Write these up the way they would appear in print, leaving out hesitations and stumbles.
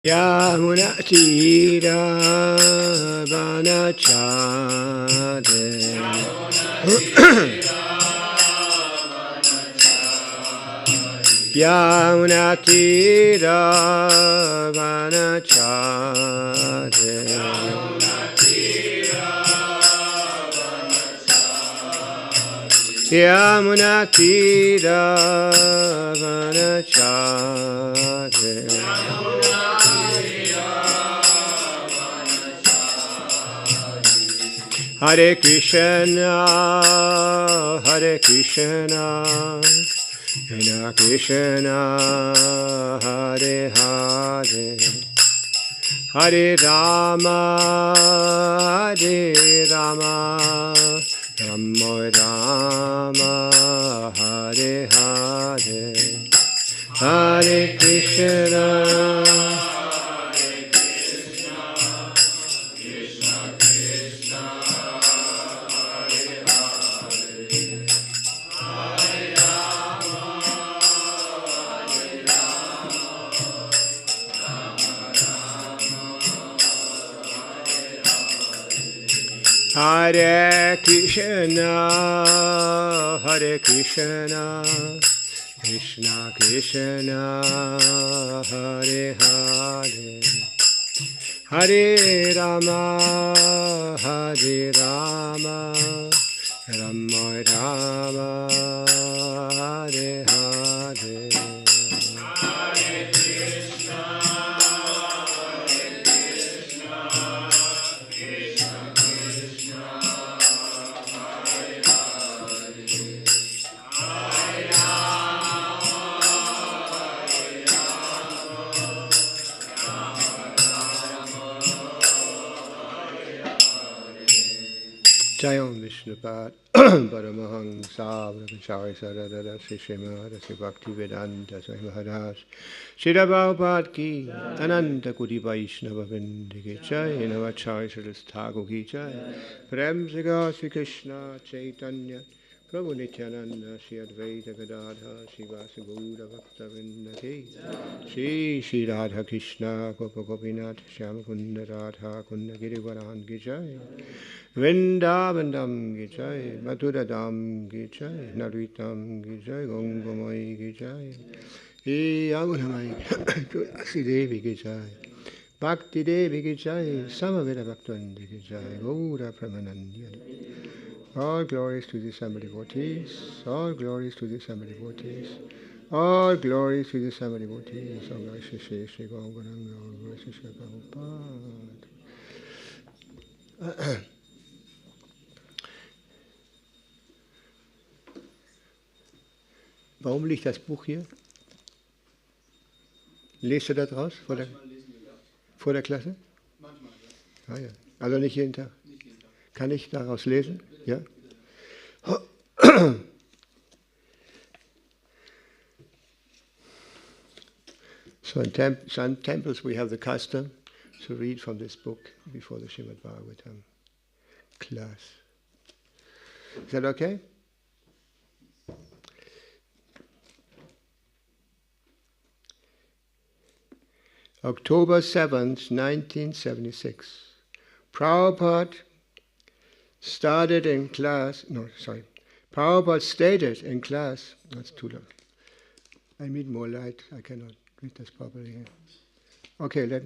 Yamuna Tira Vanachade Yamuna Tira Vanachade Yamuna Tira Vanachade Hare Krishna, Hare Krishna, Krishna Krishna, Hare Hare, Hare Rama, Hare Rama, Rama Rama, Hare Hare, Hare Krishna. Hare Krishna, Hare Krishna, Krishna Krishna, Hare Hare, Hare Rama, Hare Rama, Rama Rama, Hare Hare. Jayam Vishnupad Paramahamsa Brahmachari Saradada Sri Srimad Bhakti Vedanta Swami Maharaj Srila Prabhupada Ki Ananta Koti Vaishnava Vrinda Ki Jai Navacharya Sri Thakur Ki Jai Prem Sri Sri Krishna Chaitanya Prabhu Nityananda Sri Advaita Gadadha Sri Vasubhuda Bhakta Vrinda Ki Sri Sri Radha Krishna Gopa Gopinath Shyama Kunda Radha Kunda Girivaran Ki Jai Vrindavandam ki jai, Mathuradam ki jai, Naritam ki jai, Gangamayi ki jai, Yamunamayi Tulasi Devi ki jai, Bhakti Devi ki jai, Samaveda Bhaktivinoda ki jai, Gaura Pramanandiyani. All glories to the Assembly devotees, all glories to the Assembly devotees, all glories to the Assembly devotees, all glories to Shri Shri Gauranga, all glories to Shri Prabhupada. Warum liegt das Buch hier? Lest du das raus vor der Klasse? Manchmal, ja. Ah, ja. Also nicht jeden Tag? Nicht jeden Tag. Kann ich daraus lesen? Ja. So in some temples we have the custom to read from this book before the Srimad Bhagavatam class. Is that okay? October 7th, 1976. Prabhupada started in class, Prabhupada stated in class, that's too long. I need more light, I cannot read this properly here. Okay, let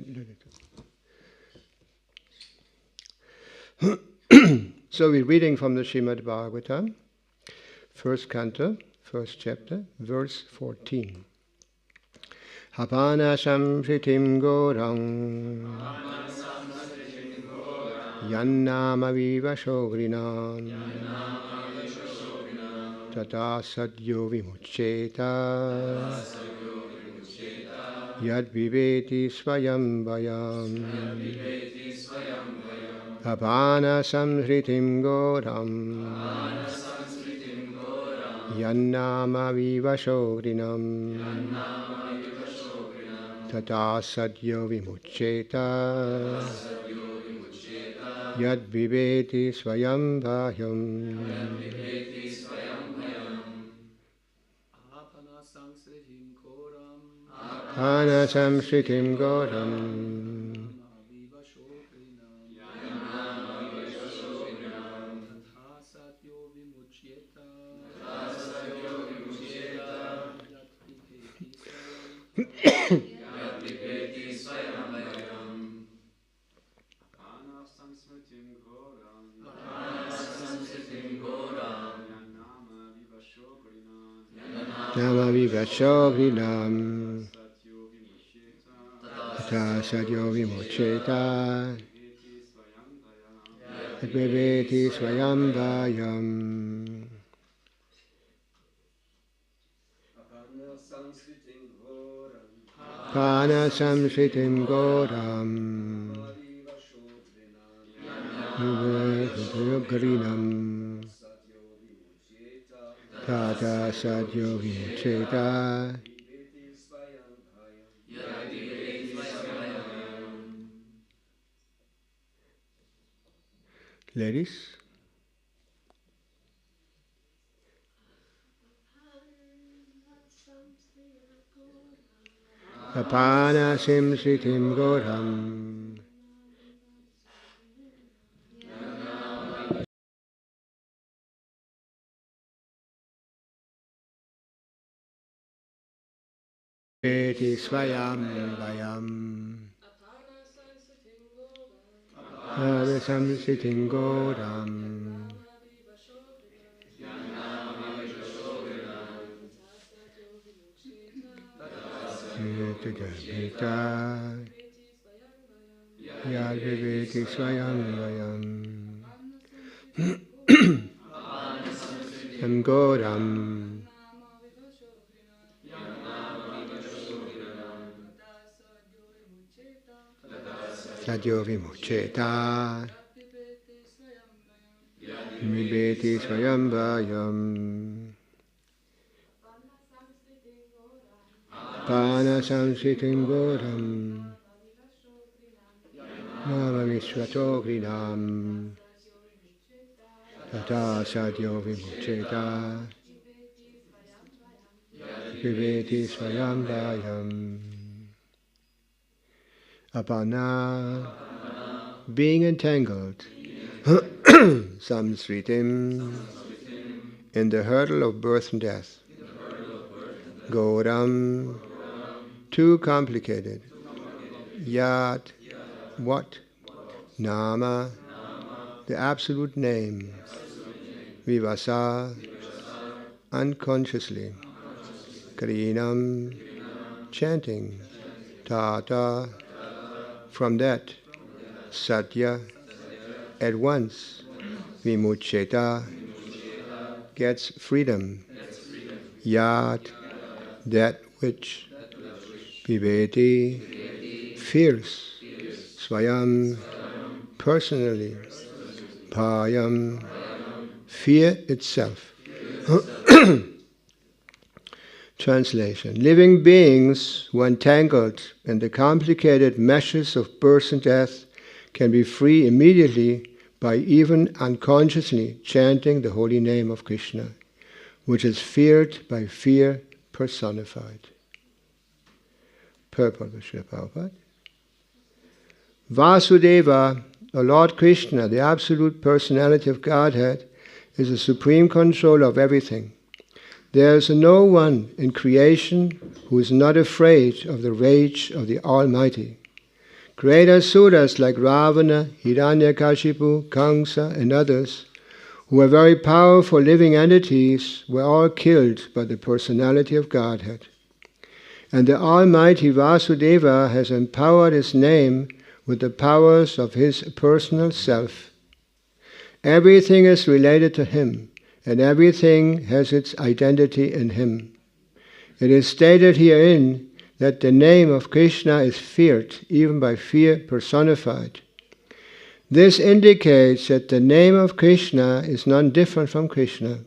it. So we're reading from the Srimad Bhagavatam, first canto, first chapter, verse 14. Hapana samsritim gorang yannama vivashogrinam tata sadyo vimuccheta yad viveti swayam vayam Hapana samsritim goram yannama vivashogrinam Tata sadyo vimuccheta yad viveti swayam vayam Apana samsritim koram Anasamsritim Goram. Nama vivashogrinam tata sadyo vimucheta adviveti swayam vayam. Pana samsritim goram vivashogrinam tata sadyo vimucheta. Ladies, apana simsritim goram eti swayam vayam. Samsitim Goram Yadviveti Swayam Vayam Sam Goram Sadyo Vimucheta Vibeti Swayam Vayam Pana Samsitim Goram Nama Vishvatogrinam Tata Sadyo Vimucheta Vibeti Swayam Vayam. Apana, being entangled, samsritim, in the hurdle of birth and death. Goram, too complicated. Yat, what? Nama, the absolute name. Vivasa, unconsciously. Krinam, chanting. Tata, from that, Satya, at once, Vimucheta, gets freedom. Yat, that which, Viveti, fears, Swayam, personally, Bhayam, fear itself. Translation. Living beings, when tangled in the complicated meshes of birth and death, can be free immediately by even unconsciously chanting the holy name of Krishna, which is feared by fear personified. Purport of Srila Prabhupada. Vasudeva, or Lord Krishna, the absolute personality of Godhead, is the supreme controller of everything. There is no one in creation who is not afraid of the rage of the Almighty. Great asuras like Ravana, Hiranyakashipu, Kamsa, and others, who were very powerful living entities, were all killed by the personality of Godhead. And the Almighty Vasudeva has empowered his name with the powers of his personal self. Everything is related to him, and everything has its identity in him. It is stated herein that the name of Krishna is feared, even by fear personified. This indicates that the name of Krishna is none different from Krishna.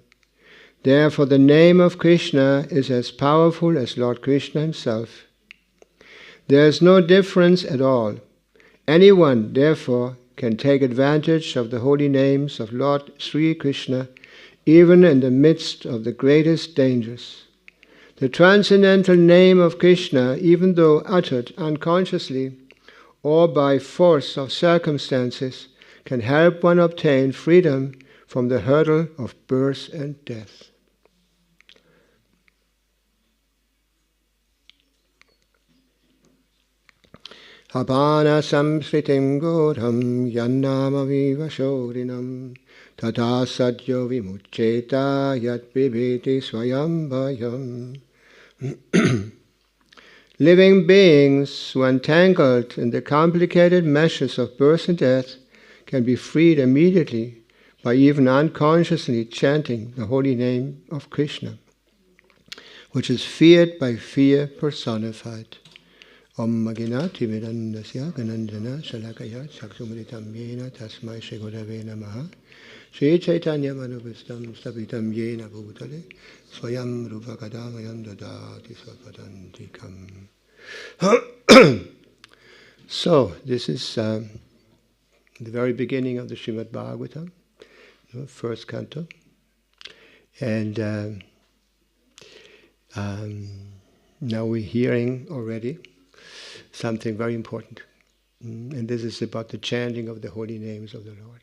Therefore, the name of Krishna is as powerful as Lord Krishna himself. There is no difference at all. Anyone, therefore, can take advantage of the holy names of Lord Sri Krishna even in the midst of the greatest dangers. The transcendental name of Krishna, even though uttered unconsciously or by force of circumstances, can help one obtain freedom from the hurdle of birth and death. Apana samsritim godham yannama viva shorinam tata sadyo vimuccheta yat vibhiti swayam bhayam. Living beings who are entangled in the complicated meshes of birth and death can be freed immediately by even unconsciously chanting the holy name of Krishna, which is feared by fear personified. Om Maginati Vedandasya Ganandana Shalakaya Saksumritam Yena Tasmai Shigurave Namaha Shri Chaitanya Manubhistam Stapitam Yena Bhutale Swayam Rupakadamayam Dadati Swapadantikam. So, this is the very beginning of the Srimad Bhagavatam, first canto. And now we're hearing already something very important. And this is about the chanting of the holy names of the Lord.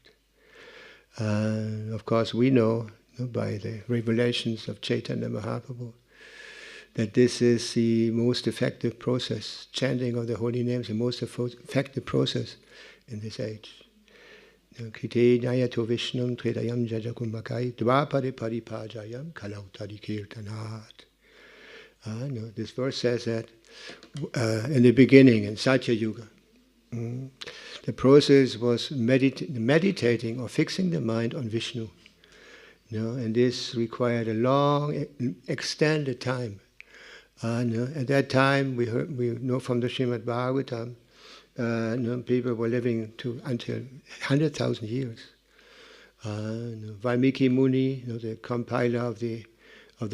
Of course, we know by the revelations of Chaitanya Mahaprabhu that this is the most effective process. Chanting of the holy names, the most effective process in this age. Krite Nayato Vishnum Tridayam Jajakumbhakai Dvapare Paripajayam Kalautari Kirtanat. This verse says that in the beginning, in Satya Yuga, the process was meditating or fixing the mind on Vishnu. And this required a long, extended time. At that time, we know from the Srimad Bhagavatam, people were living until 100,000 years. Valmiki Muni, the compiler of the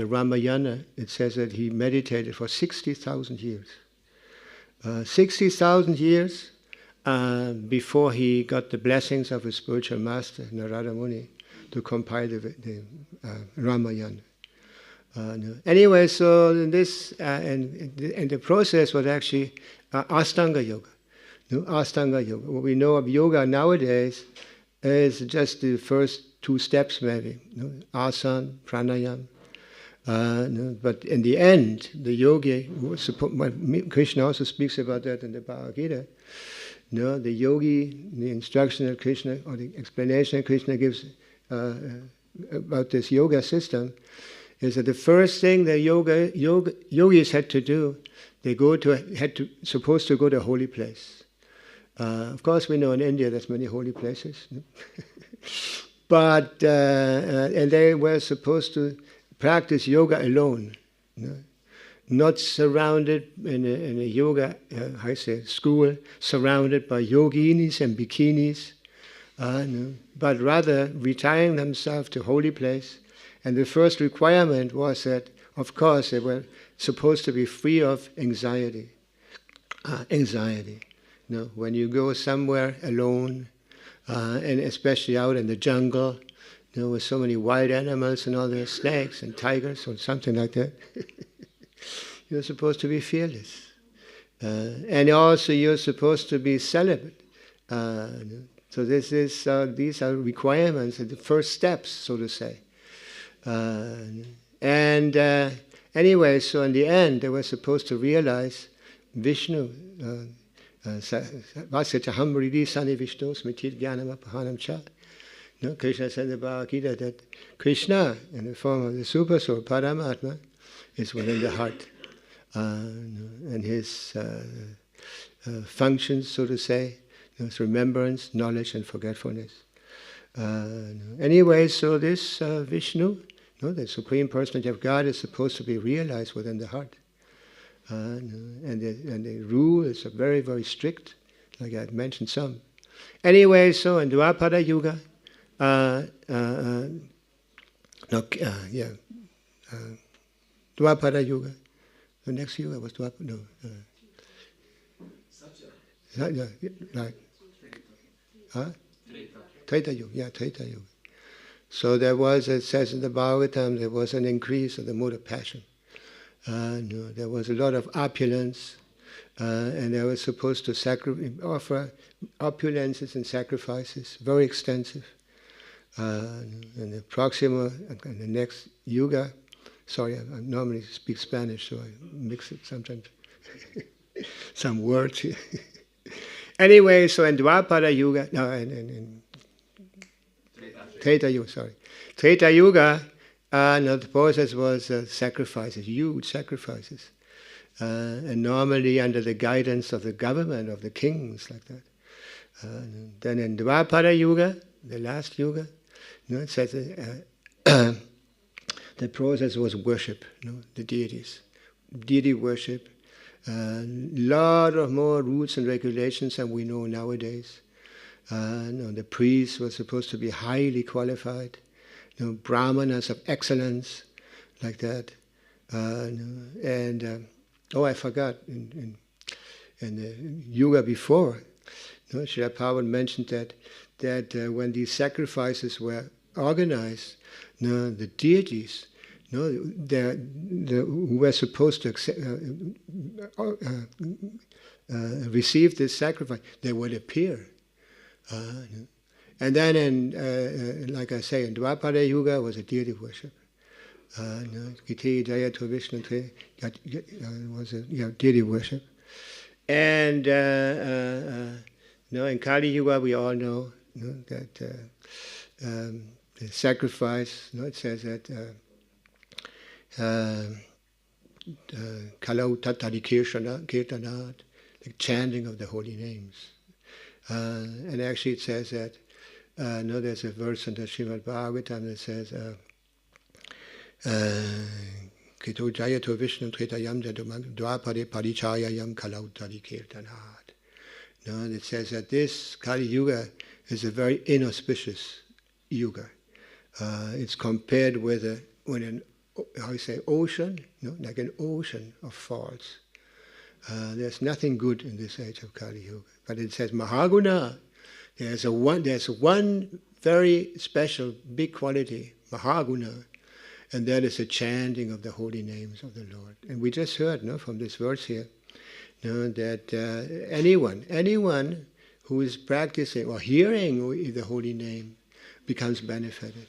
Ramayana, it says that he meditated for 60,000 years. 60,000 years before he got the blessings of his spiritual master, Narada Muni, to compile the Ramayana. Anyway, so this and the process was actually Ashtanga Yoga. Ashtanga Yoga. What we know of yoga nowadays is just the first two steps, maybe. Asana, pranayama. But in the end, the yogi, Krishna also speaks about that in the Bhagavad Gita. The yogi, the instruction of Krishna, or the explanation that Krishna gives about this yoga system, is that the first thing the yogis had to do, supposed to go to a holy place. Of course, we know in India there's many holy places, but and they were supposed to practice yoga alone, not surrounded in a yoga, school, surrounded by yoginis and bikinis, but rather retiring themselves to holy place. And the first requirement was that, of course, they were supposed to be free of anxiety. When you go somewhere alone, and especially out in the jungle, with so many wild animals and all the snakes and tigers or something like that, you're supposed to be fearless. And also you're supposed to be celibate. So these are requirements, the first steps, so to say. Anyway, so in the end, they were supposed to realize Vishnu. Krishna said in the Bhagavad Gita that Krishna, in the form of the Super Soul, Paramatma, is within the heart. And his functions, so to say, is remembrance, knowledge, and forgetfulness. Anyway, so this Vishnu, the Supreme Personality of God, is supposed to be realized within the heart. And the rule is very, very strict, like I mentioned some. Anyway, so in Dwapara Yuga, Dwapara Yuga. The next Yuga was Dwapara. Treta Yuga. Yeah, Treta Yuga. So there was, it says in the Bhagavatam, there was an increase of the mood of passion. No, there was a lot of opulence, and they were supposed to offer opulences and sacrifices, very extensive. And the Proxima, and the next Yuga, sorry, I normally speak Spanish, so I mix it sometimes, some words here. Anyway, so in Dwapara Yuga, no, in Treta Yuga, sorry. Treta Yuga, the process was sacrifices, huge sacrifices. And normally under the guidance of the government, of the kings, like that. Then in Dwapara Yuga, the last Yuga, it says the process was worship, the deities. Deity worship. Lot of more rules and regulations than we know nowadays. The priests were supposed to be highly qualified, brahmanas of excellence, like that. I forgot, in the Yuga before, Srila Prabhupada mentioned that when these sacrifices were organized, the deities, who were supposed to receive this sacrifice, they would appear. And then, like I say, in Dwapara Yuga was a deity worship. Giti Jaya to Vishnu was a deity worship. And in Kali Yuga we all know that the sacrifice, it says that Kalau Tatari Kirtanat, the chanting of the holy names. And actually it says that, there's a verse in the Srimad Bhagavatam that says, Kito Jayato Vishnu Tretayam Dwapare Parichayayam Kalau Tari Kirtanat. It says that this Kali Yuga is a very inauspicious Yuga. It's compared with an ocean, like an ocean of faults. There's nothing good in this age of Kali Yuga. But it says Mahaguna. There's one very special, big quality, Mahaguna, and that is the chanting of the holy names of the Lord. And we just heard from this verse here that anyone who is practicing or hearing the holy name becomes benefited.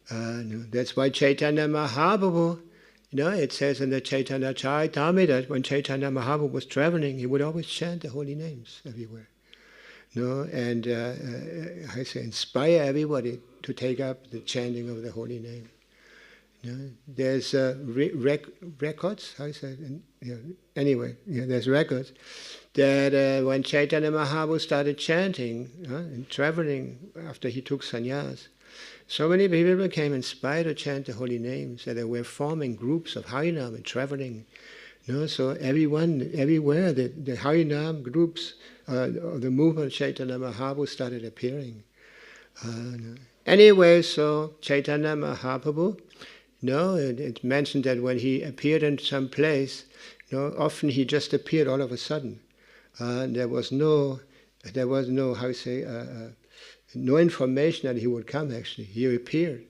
That's why Chaitanya Mahaprabhu, it says in the Chaitanya Charitamrita, when Chaitanya Mahaprabhu was traveling, he would always chant the holy names everywhere. And I say, inspire everybody to take up the chanting of the holy name. There's records, there's records that when Chaitanya Mahaprabhu started chanting and traveling after he took sannyas, so many people became inspired to chant the holy names, that they were forming groups of Harinam and traveling. So everywhere, the Harinam groups of the movement of Chaitanya Mahaprabhu started appearing. Anyway, so Chaitanya Mahaprabhu, it's mentioned that when he appeared in some place, often he just appeared all of a sudden. There was no no information that he would come. Actually, he appeared,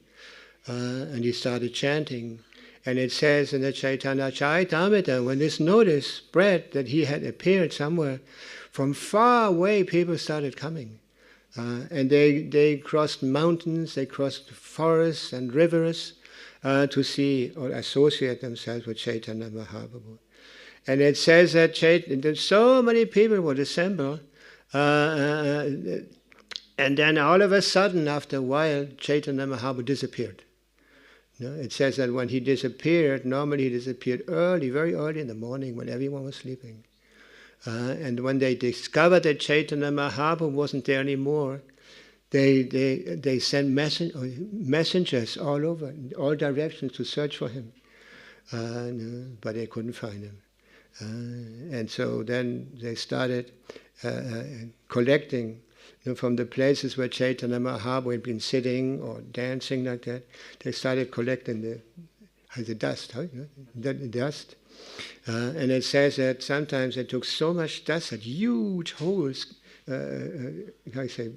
and he started chanting. And it says in the Chaitanya Charitamrita, when this notice spread that he had appeared somewhere, from far away people started coming. And they crossed mountains, they crossed forests and rivers to see or associate themselves with Chaitanya Mahaprabhu. And it says that so many people would assemble, and then all of a sudden, after a while, Chaitanya Mahaprabhu disappeared. It says that when he disappeared, normally he disappeared very early in the morning when everyone was sleeping. And when they discovered that Chaitanya Mahaprabhu wasn't there anymore, they sent messengers all over, in all directions to search for him. But they couldn't find him. And so then they started collecting from the places where Chaitanya Mahaprabhu had been sitting or dancing like that. They started collecting the dust, the dust. And it says that sometimes they took so much dust that huge holes,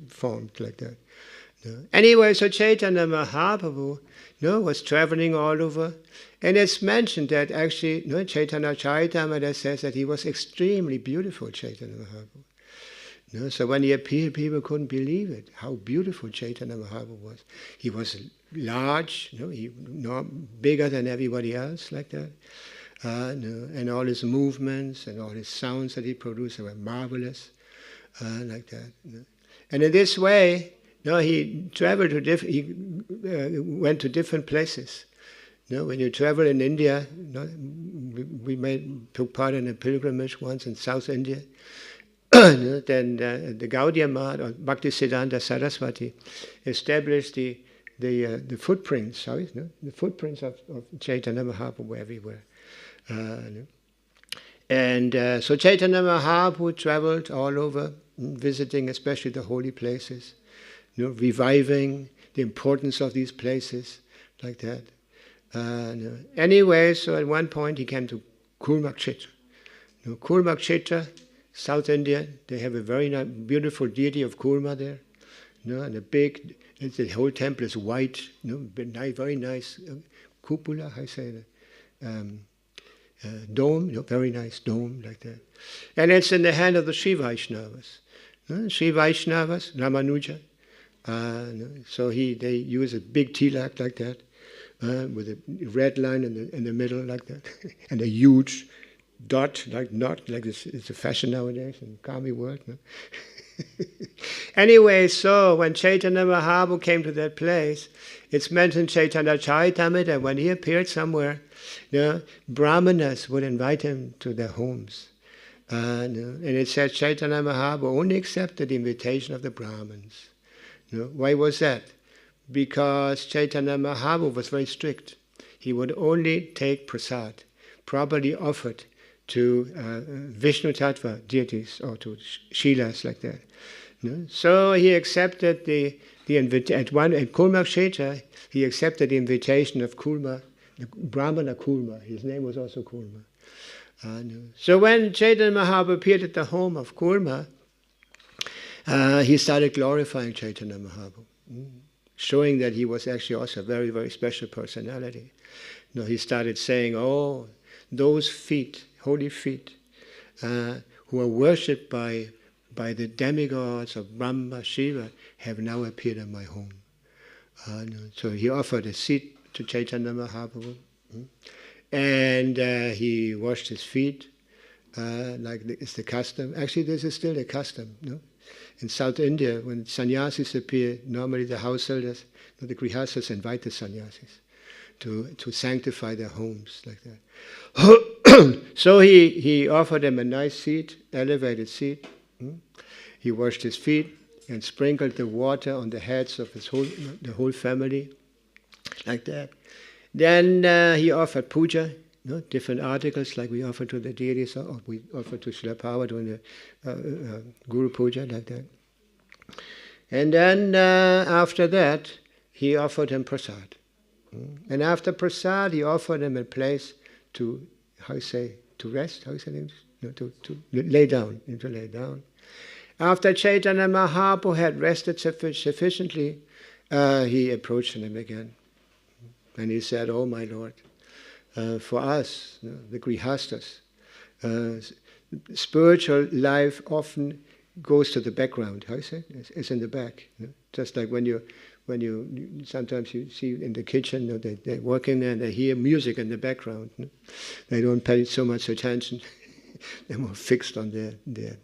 formed like that. No? Anyway, so Chaitanya Mahaprabhu was traveling all over. And it's mentioned that actually Chaitanya Charitamrita says that he was extremely beautiful, Chaitanya Mahaprabhu. So when he appeared, people couldn't believe it, how beautiful Chaitanya Mahaprabhu was. He was large, bigger than everybody else, like that. And all his movements and all his sounds that he produced were marvelous, like that. And in this way, he traveled to he went to different places. When you travel in India, we took part in a pilgrimage once in South India. Then the Gaudiya Math, or Bhaktisiddhanta Saraswati, established the footprints, the footprints of Chaitanya Mahaprabhu everywhere. And so Chaitanya Mahaprabhu traveled all over, visiting especially the holy places, reviving the importance of these places, like that. Anyway, so at one point he came to Kurmakshetra. Kurmakshetra, South India, they have a very beautiful deity of Kurma there. And the whole temple is white, very nice cupola, I say that. Dome, very nice dome, like that. And it's in the hand of the Sri Vaishnavas. Sri Vaishnavas, Ramanuja. So they use a big tilak like that, with a red line in the middle like that, and a huge dot, like this. It's a fashion nowadays in the Kami world. Anyway, so when Chaitanya Mahaprabhu came to that place, it's mentioned Chaitanya Charitamrita, when he appeared somewhere, Brahmanas would invite him to their homes. And it says Chaitanya Mahaprabhu only accepted the invitation of the Brahmins. Why was that? Because Chaitanya Mahaprabhu was very strict. He would only take prasad, properly offered to Vishnu Tattva deities or to Shilas like that. So he accepted the invitation. At Kurmakshetra, he accepted the invitation of Kurma, the Brahmana Kurma. His name was also Kurma. So when Chaitanya Mahaprabhu appeared at the home of Kurma, he started glorifying Chaitanya Mahaprabhu, showing that he was actually also a very, very special personality. He started saying, "Oh, those feet, holy feet, who are worshipped by the demigods of Brahma, Shiva, have now appeared in my home." So he offered a seat to Chaitanya Mahaprabhu, and he washed his feet, like it's the custom. Actually, this is still the custom. In South India, when sannyasis appear, normally the householders, the grihastas, invite the sannyasis to sanctify their homes, like that. So he offered them a nice seat, elevated seat. He washed his feet and sprinkled the water on the heads of the whole family, like that. Then he offered puja, different articles like we offer to the deities, or we offer to Srila Prabhupada during the Guru Puja, like that. And then after that, he offered him prasad. And after prasad, he offered him a place to rest, to lay down, After Chaitanya Mahaprabhu had rested sufficiently, he approached him again. And he said, "Oh my Lord, for us, the grihastas, spiritual life often goes to the background. How you say? It's in the back. Just like when you sometimes you see in the kitchen, they're working there and they hear music in the background. They don't pay so much attention. They're more fixed on their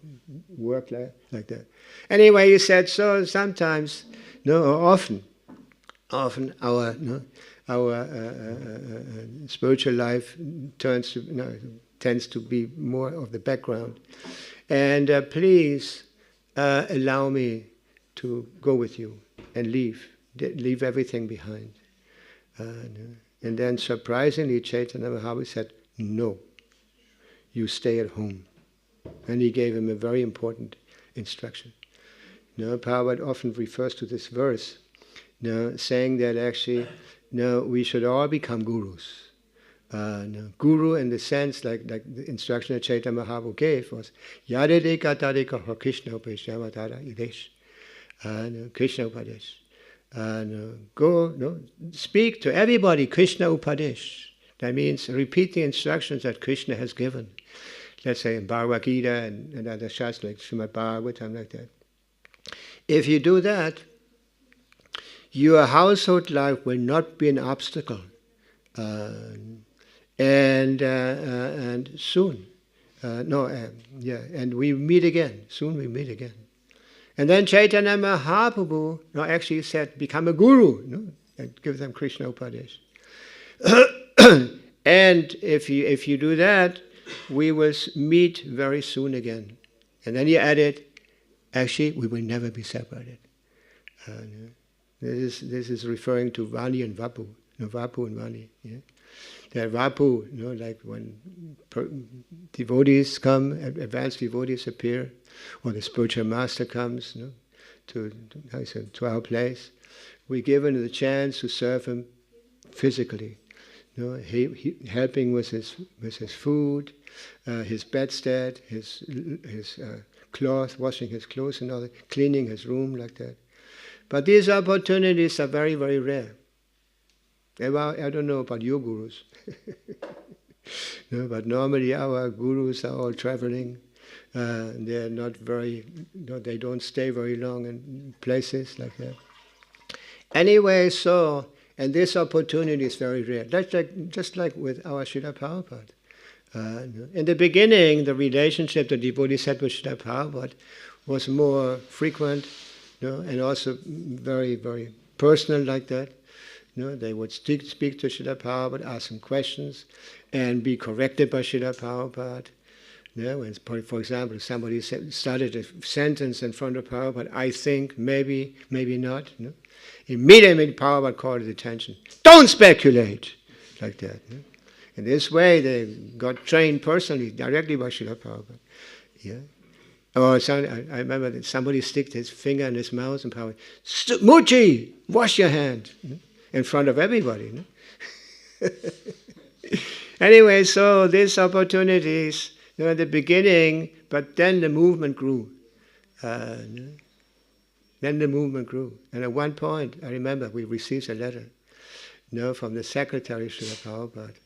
work like that. Anyway, he said, so sometimes, or often our spiritual life tends to be more of the background. And please allow me to go with you and leave everything behind. And then surprisingly, Chaitanya Mahaprabhu said, "No, you stay at home." And he gave him a very important instruction. Prabhupada often refers to this verse, saying that actually, we should all become gurus. Guru in the sense, like the instruction that Chaitanya Mahaprabhu gave was, Yadedeka tadeka Krishna Upadesh, Krishna Upadesh. Speak to everybody Krishna Upadesh. That means repeat the instructions that Krishna has given. Let's say in Bhagavad Gita and other shastras like Srimad Bhagavatam, like that. If you do that, your household life will not be an obstacle. And soon, and we meet again. Soon we meet again. And then Chaitanya Mahaprabhu actually said, become a guru, and give them Krishna Upadesh. And if you do that, we will meet very soon again. And then he added, actually, we will never be separated. This is referring to Vani and Vapu, Vapu and Vani. Yeah? That Vapu, like when devotees come, advanced devotees appear, or the spiritual master comes to our place, we give him the chance to serve him physically. He helping with his food, his bedstead, his cloth, washing his clothes and all that, cleaning his room like that. But these opportunities are very, very rare. I don't know about your gurus. But normally our gurus are all traveling. They're not very, they don't stay very long in places like that. Anyway, and this opportunity is very rare. That's just like with our Srila Prabhupada. In the beginning, the relationship the devotees had with Srila Prabhupada was more frequent, and also very, very personal like that. They would speak to Srila Prabhupada, ask him questions, and be corrected by Srila Prabhupada. When, for example, somebody started a sentence in front of Prabhupada, I think, maybe, maybe not. Immediately Prabhupada called his attention. Don't speculate! Like that. In this way, they got trained personally, directly by Srila Prabhupada. Yeah. Or I remember that somebody sticked his finger in his mouth and Prabhupada, Muchi, wash your hand, in front of everybody. Anyway, so these opportunities, at the beginning, but then the movement grew. Then the movement grew. And at one point, I remember we received a letter from the secretary of Srila Prabhupada.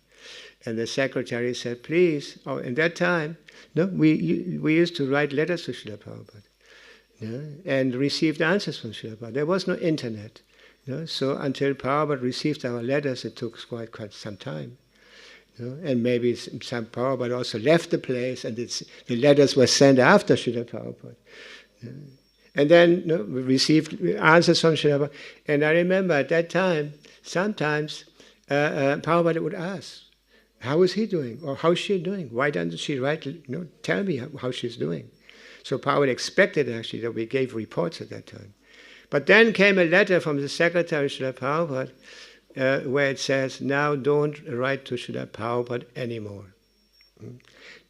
And the secretary said, please, in that time, we used to write letters to Srila Prabhupada and received answers from Srila Prabhupada. There was no internet. So until Prabhupada received our letters, it took quite some time. And maybe some Prabhupada also left the place, and the letters were sent after Srila Prabhupada. And then we received answers from Srila Prabhupada. And I remember at that time, sometimes Prabhupada would ask, how is he doing? Or how is she doing? Why doesn't she write, tell me how she's doing? So Prabhupada expected actually that we gave reports at that time. But then came a letter from the secretary of Srila Prabhupada where it says, now don't write to Srila Prabhupada anymore.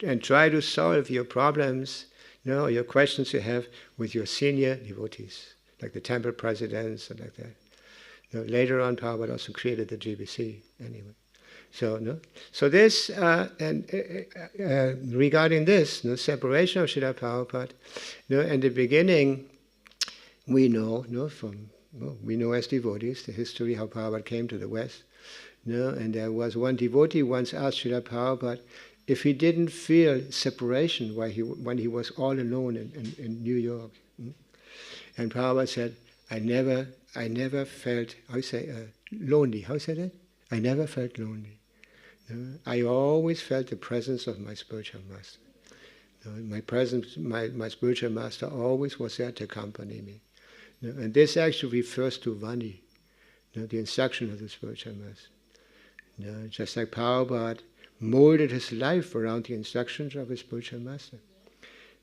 And try to solve your problems, your questions you have with your senior devotees, like the temple presidents and like that. Later on, Prabhupada also created the GBC anyway. So this, and regarding this, separation of Srila Prabhupada, in the beginning, we know as devotees the history how Prabhupada came to the West. And there was one devotee once asked Srila Prabhupada if he didn't feel separation when he was all alone in New York. And Prabhupada said, I never felt, lonely. How say that? I never felt lonely. I always felt the presence of my spiritual master. My spiritual master always was there to accompany me. And this actually refers to Vani, the instruction of the spiritual master. Just like Prabhupada molded his life around the instructions of his spiritual master.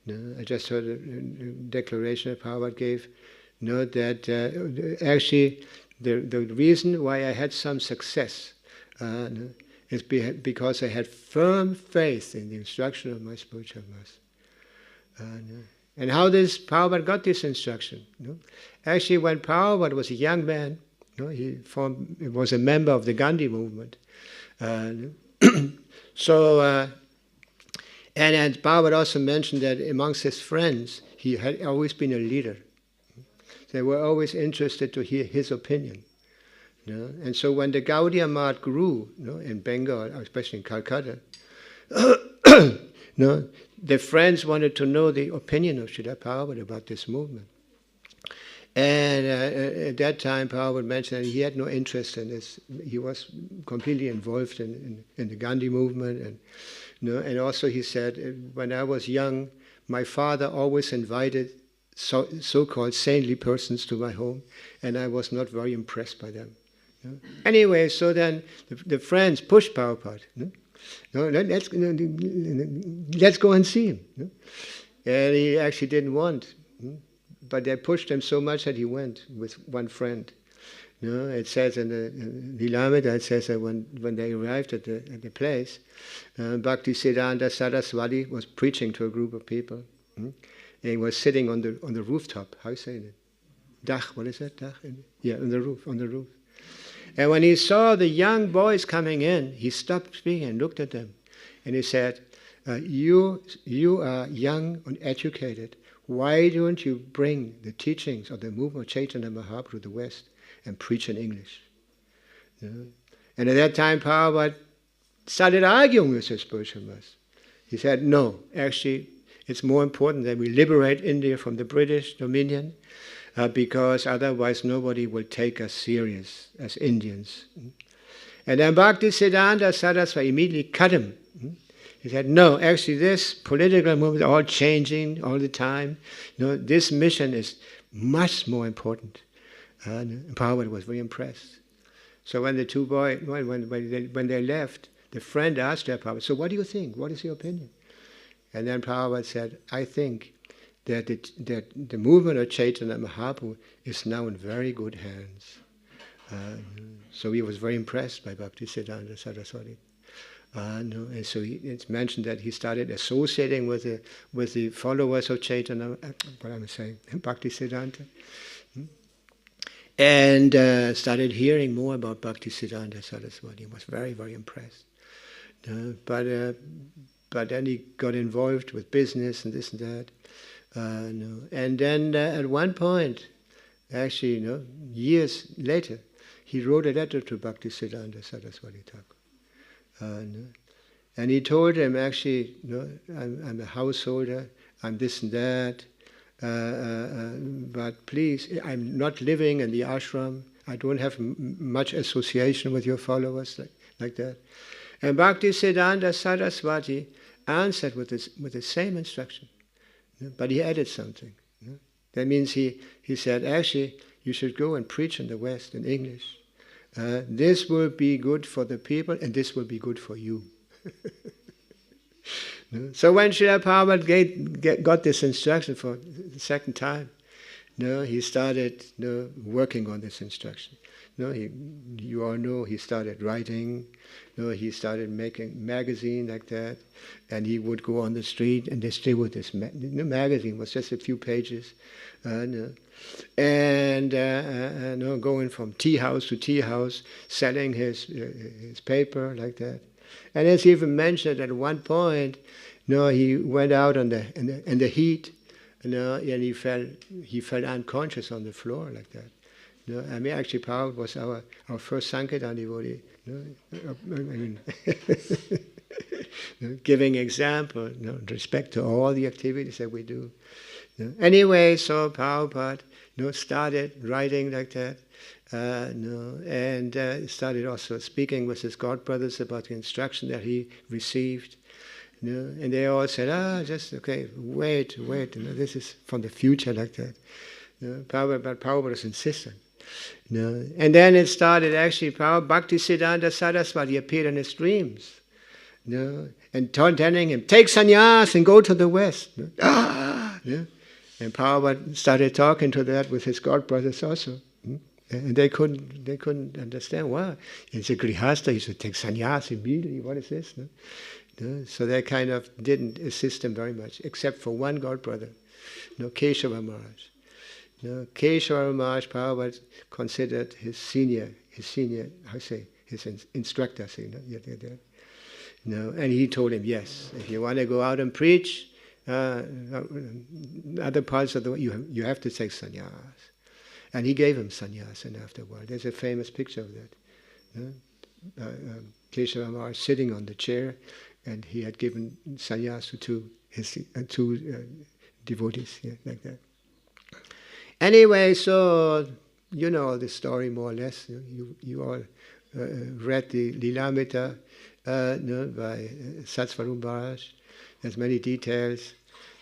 I just heard a declaration that Prabhupada gave, that actually the reason why I had some success is because I had firm faith in the instruction of my spiritual master. And how this Prabhupada got this instruction? Actually, when Prabhupada was a young man, he was a member of the Gandhi movement. And Prabhupada also mentioned that amongst his friends, he had always been a leader. They were always interested to hear his opinion. And so when the Gaudiya Math grew in Bengal, especially in Calcutta, the friends wanted to know the opinion of Srila Prabhupada about this movement. And at that time, Prabhupada mentioned that he had no interest in this. He was completely involved in the Gandhi movement. And also he said, when I was young, my father always invited so-called saintly persons to my home, and I was not very impressed by them. Anyway, so then the friends pushed Prabhupada. Let's go and see him. And he actually didn't want. But they pushed him so much that he went with one friend. It says in the Lilamrita, it says that when they arrived at the place, Bhakti Siddhanta Saraswati was preaching to a group of people. And he was sitting on the rooftop. How you say it? Dach, what is that? Dach? Yeah, on the roof. And when he saw the young boys coming in, he stopped speaking and looked at them. And he said, you are young and educated. Why don't you bring the teachings of the movement of Chaitanya Mahaprabhu to the West and preach in English? And at that time, Prabhupada started arguing with his spiritual master. He said, no, actually, it's more important that we liberate India from the British dominion, because otherwise nobody will take us serious as Indians. And then Bhakti Siddhanta Saraswati immediately cut him. He said, no, actually this political movement is all changing all the time. This mission is much more important. And Prabhupada was very impressed. So when the two boys, when they left, the friend asked their Prabhupada, so what do you think? What is your opinion? And then Prabhupada said, I think that the movement of Chaitanya Mahaprabhu is now in very good hands. So he was very impressed by Bhakti Siddhanta Saraswati. And so it's mentioned that he started associating with the followers of Chaitanya, Bhakti Siddhanta, and started hearing more about Bhakti Siddhanta Saraswati. He was very, very impressed. But then he got involved with business and this and that. And then at one point, actually, years later, he wrote a letter to Bhakti Siddhanta Saraswati Thakur. And he told him, actually, I'm a householder, I'm this and that, but please, I'm not living in the ashram, I don't have much association with your followers like that. And Bhakti Siddhanta Saraswati answered with the same instruction, but he added something. That means he said, actually, you should go and preach in the West in English. This will be good for the people, and this will be good for you. So when Srila Prabhupada got this instruction for the second time, he started working on this instruction. You all know he started writing. He started making magazine like that, and he would go on the street and distribute this magazine. Was just a few pages, and going from tea house to tea house, selling his paper like that. And as he even mentioned at one point, he went out in the heat, and he fell unconscious on the floor like that. I mean, actually, Prabhupada was our first Sankirtan devotee. Giving example, with respect to all the activities that we do. Anyway, so Prabhupada, started writing like that, and started also speaking with his godbrothers about the instruction that he received. And they all said, wait, this is from the future like that. But Prabhupada was insistent. And then it started actually, Bhakti Siddhanta Saraswati appeared in his dreams. And telling him, take sannyas and go to the West. And Prabhupada started talking to that with his godbrothers also. And they couldn't understand why. It's a grihasta, he should take sannyas immediately. What is this? So they kind of didn't assist him very much, except for one godbrother, Keshava Maharaj. Keshava Maharaj, Prabhupada considered his senior, his instructor. And he told him, yes, if you want to go out and preach, other parts of the world, you have to take sannyas. And he gave him sannyasa after a while. There's a famous picture of that. Keshava Maharaj sitting on the chair, and he had given sannyasa to his two devotees, like that. Anyway, so you know the story more or less. You all read the Lilamrita by Satsvarup Maharaj. There's many details.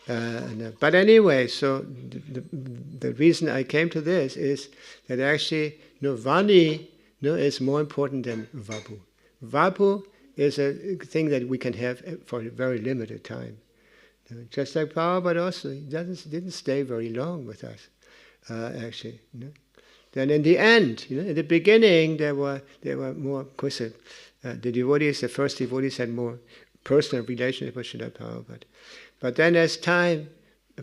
But anyway, so the reason I came to this is that actually Vani is more important than Vapu. Vapu is a thing that we can have for a very limited time. Just like Prabhupada also, he didn't stay very long with us, actually. Then in the end, in the beginning, there were more, of course, the first devotees had more personal relationship with Srila Prabhupada. But then as time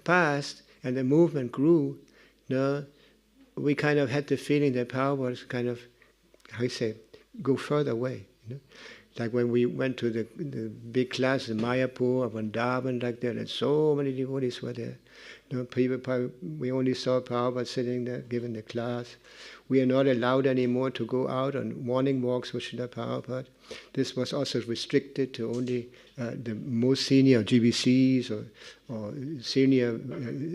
passed and the movement grew, we kind of had the feeling that Prabhupada was kind of, go further away. Like when we went to the big classes in Mayapur or Vrindavan, like that, and so many devotees were there. We only saw Prabhupada sitting there giving the class. We are not allowed anymore to go out on morning walks with Srila Prabhupada. This was also restricted to only the most senior GBCs or senior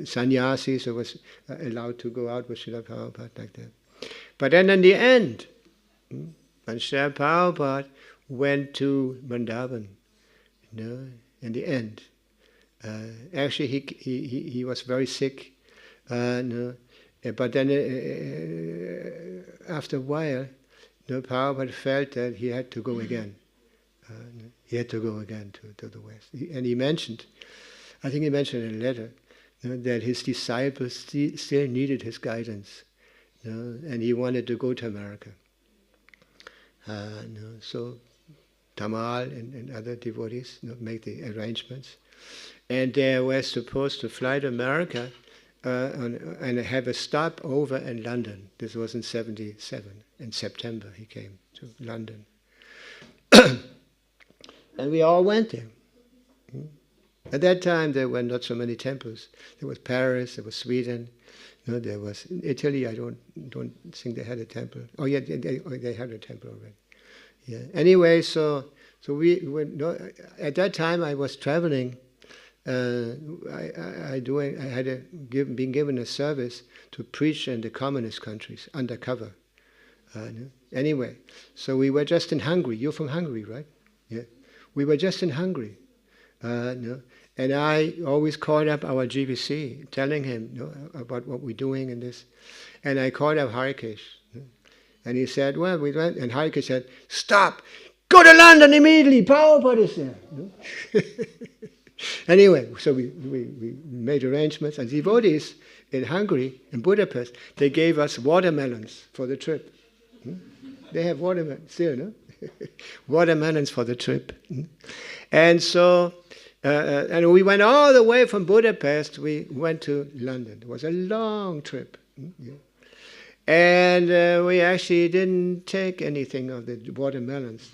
sannyasis who was allowed to go out with Srila Prabhupada like that. But then in the end, when Srila Prabhupada went to Vrindavan, in the end, actually he was very sick, but then after a while, Prabhupada felt that he had to go again. He had to go again to the West. And he mentioned, I think he mentioned in a letter, that his disciples still needed his guidance, and he wanted to go to America. So Tamal and other devotees make the arrangements. And they were supposed to fly to America and have a stop over in London. This was in 1977. In September he came to London. And we all went there. At that time there were not so many temples. There was Paris, there was Sweden, there was Italy. I don't think they had a temple. Oh yeah, they had a temple already. Yeah. Anyway, so we were, at that time I was traveling. I had been given a service to preach in the communist countries undercover. Anyway, so we were just in Hungary. You're from Hungary, right? Yeah. We were just in Hungary. And I always called up our GBC, telling him about what we're doing and this. And I called up Harikesh. And he said, well, we went. And Harikesh said, stop! Go to London immediately! Prabhupada is there! Anyway, so we made arrangements. And devotees in Hungary, in Budapest, they gave us watermelons for the trip. They have watermelons still, no? Watermelons for the trip. And so, and we went all the way from Budapest, we went to London. It was a long trip. And we actually didn't take anything of the watermelons.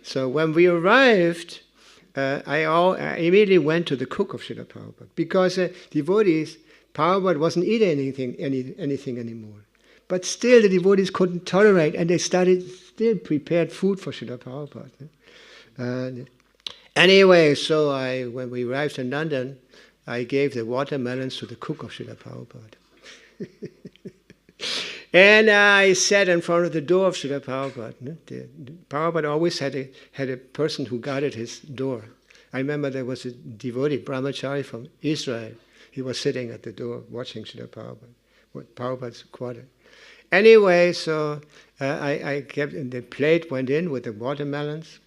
So when we arrived, I immediately went to the cook of Srila Prabhupada, because devotees, Prabhupada wasn't eating anything anymore. But still the devotees couldn't tolerate, and they still prepared food for Srila Prabhupada. Anyway, so when we arrived in London, I gave the watermelons to the cook of Srila Prabhupada. And I sat in front of the door of Srila Prabhupada. Prabhupada always had a person who guarded his door. I remember there was a devotee, brahmachari from Israel. He was sitting at the door watching Srila Prabhupada, Prabhupada's quarter. Anyway, so I kept, and the plate went in with the watermelons.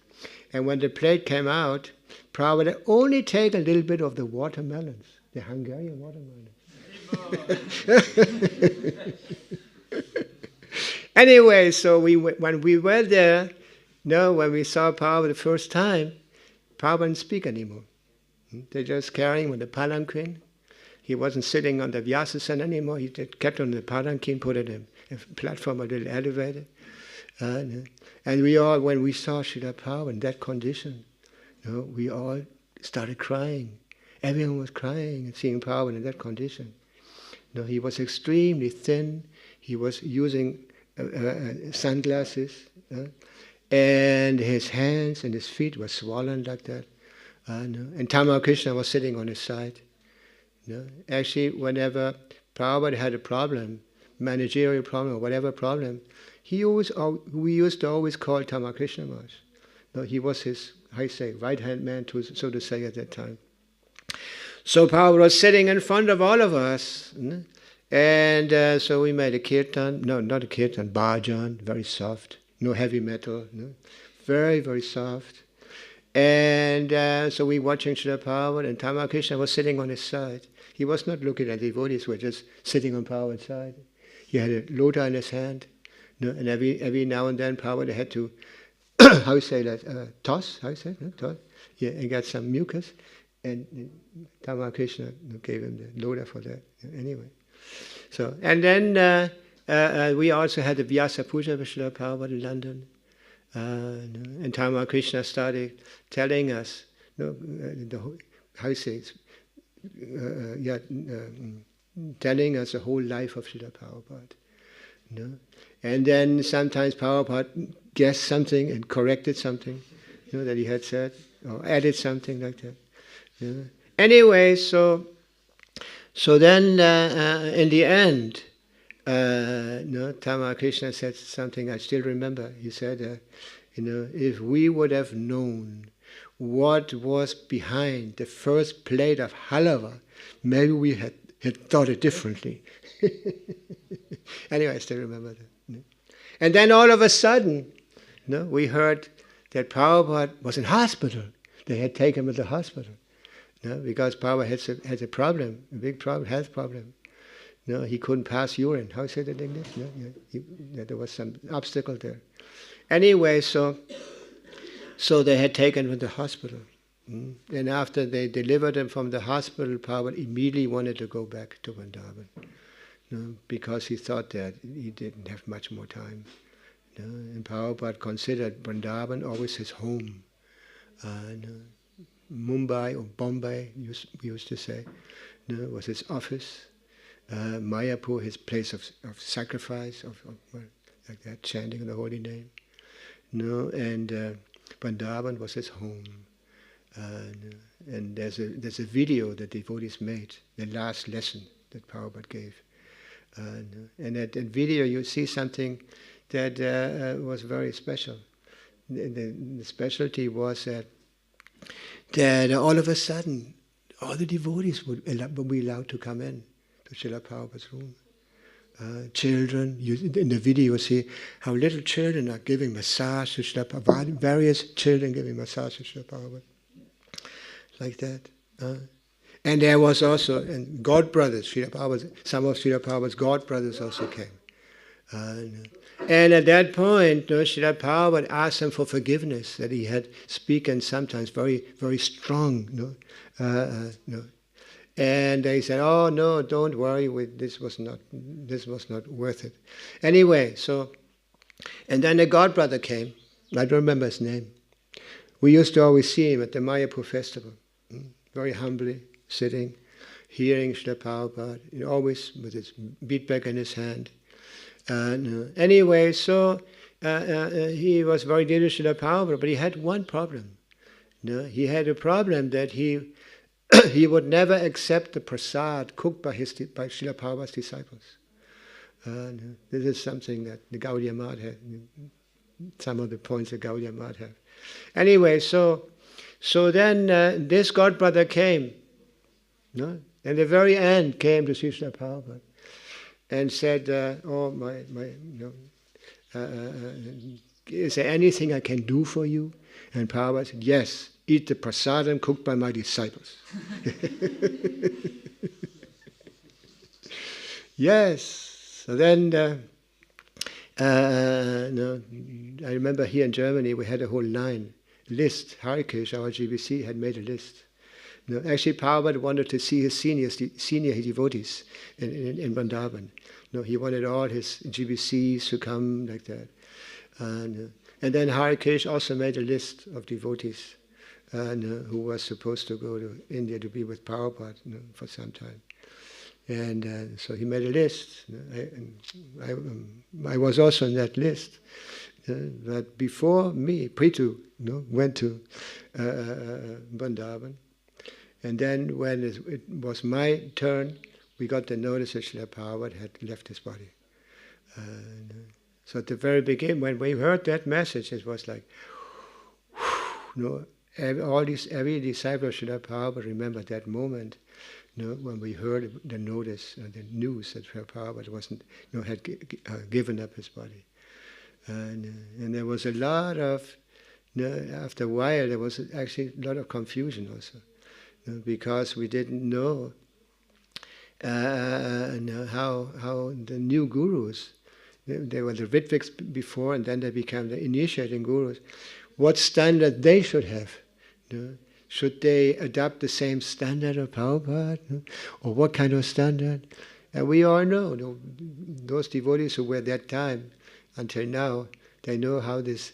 And when the plate came out, Prabhupada only take a little bit of the watermelons, the Hungarian watermelons. Anyway, so when we were there, when we saw Prabhupada the first time, Prabhupada didn't speak anymore. They just carrying him on the palanquin. He wasn't sitting on the Vyasasana anymore. He just kept on the palanquin, put it in a platform, a little elevator. And we all, when we saw Srila Prabhupada in that condition, we all started crying. Everyone was crying and seeing Prabhupada in that condition. No, he was extremely thin. He was using sunglasses, and his hands and his feet were swollen like that. No. And Tamal Krishna was sitting on his side. No. Actually, whenever Prabhupada had a problem, managerial problem or whatever problem, we used to always call Tamal Krishna Maharaj. No, he was his, right-hand man, so to say, at that time. So Prabhupada was sitting in front of all of us. And so we made a kirtan, no, not a kirtan, bhajan, very soft, no heavy metal, no, very, very soft. And so we watching Srila Prabhupada, and Tamal Krishna was sitting on his side. He was not looking at the devotees, were just sitting on Prabhupada's side. He had a lota in his hand, no, and every now and then Prabhupada had to, how you say that, toss, how you say it, toss? Yeah, and got some mucus, and Tamal Krishna gave him the lota for that, anyway. So, and then we also had the Vyasa Puja with Srila Prabhupada in London. And Tamal Krishna started telling us, telling us the whole life of Srila Prabhupada. And then sometimes Prabhupada guessed something and corrected something that he had said, or added something like that. Anyway, so then in the end, Tamal Krishna said something I still remember. He said, if we would have known what was behind the first plate of halava, maybe we had thought it differently. Anyway, I still remember that. And then all of a sudden, we heard that Prabhupada was in hospital. They had taken him to the hospital. Because Prabhupada had a problem, a big problem, health problem. He couldn't pass urine. How is it in English? There was some obstacle there. Anyway, so they had taken him to the hospital. And after they delivered him from the hospital, Prabhupada immediately wanted to go back to Vrindavan, because he thought that he didn't have much more time. And Prabhupada considered Vrindavan always his home. Mumbai or Bombay, we used to say, was his office. Mayapur, his place of sacrifice, like that, chanting the holy name. And Vrindavan was his home. And there's a video that devotees made, the last lesson that Prabhupada gave. And at that video you see something that was very special. The specialty was that all of a sudden all the devotees would be allowed to come in to Srila Prabhupada's room. Children, in the video you see how little children are giving massage to Srila Prabhupada, various children giving massage to Srila Prabhupada. Like that. And there was also god brothers, some of Srila Prabhupada's god brothers also came. And at that point, Srila Prabhupada asked them for forgiveness, that he had spoken sometimes very, very strong. And they said, "Oh no, don't worry. This was not worth it." Anyway, and then a god brother came. I don't remember his name. We used to always see him at the Mayapur festival, very humbly sitting, hearing Srila Prabhupada, always with his beadbag in his hand. Anyway, so he was very dear to Srila Prabhupada, but he had one problem. He had a problem that he would never accept the prasad cooked by Srila Prabhupada's disciples. This is something that the Gaudiya Math had, some of the points that Gaudiya Math have. Anyway, so then this god brother came, and the very end came to Srila Prabhupada and said, is there anything I can do for you? And Prabhupada said, yes, eat the prasadam cooked by my disciples. Yes. So then, I remember here in Germany we had a whole list. Herzlich, our GBC, had made a list. Actually, Prabhupada wanted to see his senior devotees in Vrindavan. He wanted all his GBCs to come like that. And then Herzlich also made a list of devotees who was supposed to go to India to be with Prabhupada for some time. And so he made a list. I was also on that list. But before me, Prithu went to Vrindavan. And then when it was my turn, we got the notice that Srila Prabhupada had left his body. So at the very beginning, when we heard that message, it was like, every disciple of Srila Prabhupada remembered that moment, when we heard the notice, the news that Srila Prabhupada wasn't, had given up his body. And there was a lot of, after a while, there was actually a lot of confusion also, because we didn't know how the new gurus, they were the Ritviks before, and then they became the initiating gurus, what standard they should have. Should they adopt the same standard of Prabhupada? Or what kind of standard? And we all know, those devotees who were at that time until now, they know how this